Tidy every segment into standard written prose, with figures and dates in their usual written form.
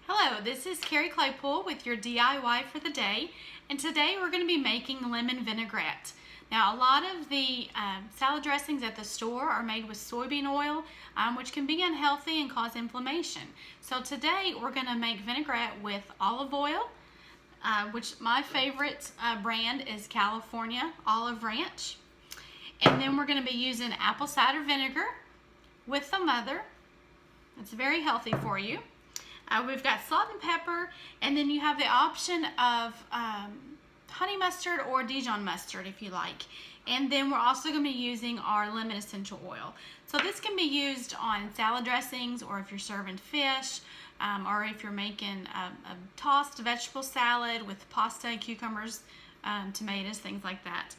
Hello, this is Carrie Claypool with your DIY for the day, and today we're going to be making lemon vinaigrette. Now, a lot of the salad dressings at the store are made with soybean oil, which can be unhealthy and cause inflammation. So today we're going to make vinaigrette with olive oil, which my favorite brand is California Olive Ranch. And then we're going to be using apple cider vinegar with the mother. It's very healthy for you. We've got salt and pepper, and then you have the option of honey mustard or Dijon mustard if you like. And then we're also going to be using our lemon essential oil. So this can be used on salad dressings, or if you're serving fish, or if you're making a tossed vegetable salad with pasta, cucumbers, tomatoes, things like that.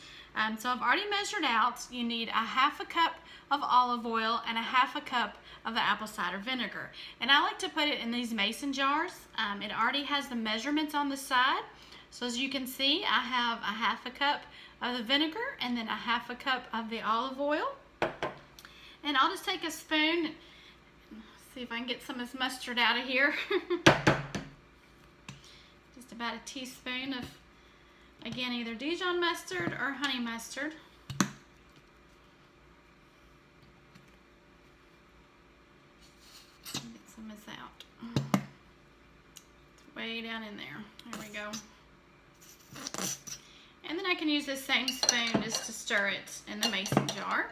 So I've already measured out. You need a half a cup of olive oil and a half a cup of the apple cider vinegar. And I like to put it in these mason jars. It already has the measurements on the side. So as you can see, I have a half a cup of the vinegar and then a half a cup of the olive oil. And I'll just take a spoon, see if I can get some of this mustard out of here. Just about a teaspoon of, again, either Dijon mustard or honey mustard. Get some of this out. It's way down in there. There we go. And then I can use this same spoon just to stir it in the mason jar.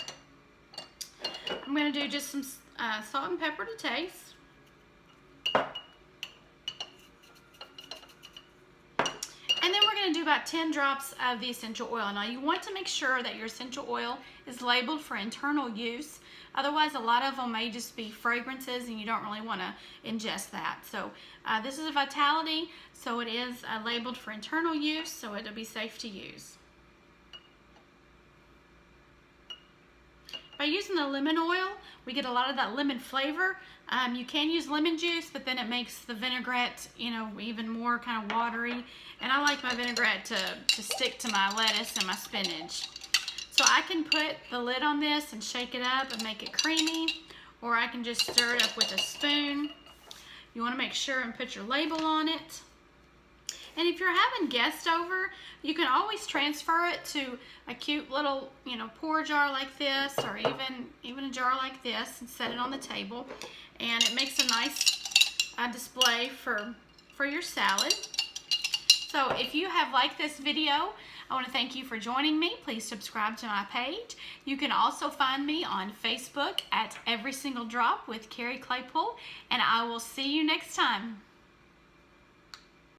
I'm going to do just some salt and pepper to taste. And then we're going to do about 10 drops of the essential oil. Now you want to make sure that your essential oil is labeled for internal use. Otherwise, a lot of them may just be fragrances and you don't really want to ingest that. So this is a Vitality, so it is labeled for internal use, so it'll be safe to use. By using the lemon oil, we get a lot of that lemon flavor. You can use lemon juice, but then it makes the vinaigrette, even more kind of watery. And I like my vinaigrette to stick to my lettuce and my spinach. So I can put the lid on this and shake it up and make it creamy, or I can just stir it up with a spoon. You want to make sure and put your label on it. And if you're having guests over, you can always transfer it to a cute little, pour jar like this, or even a jar like this, and set it on the table. And it makes a nice display for your salad. So if you have liked this video, I want to thank you for joining me. Please subscribe to my page. You can also find me on Facebook at Every Single Drop with Carrie Claypool, and I will see you next time.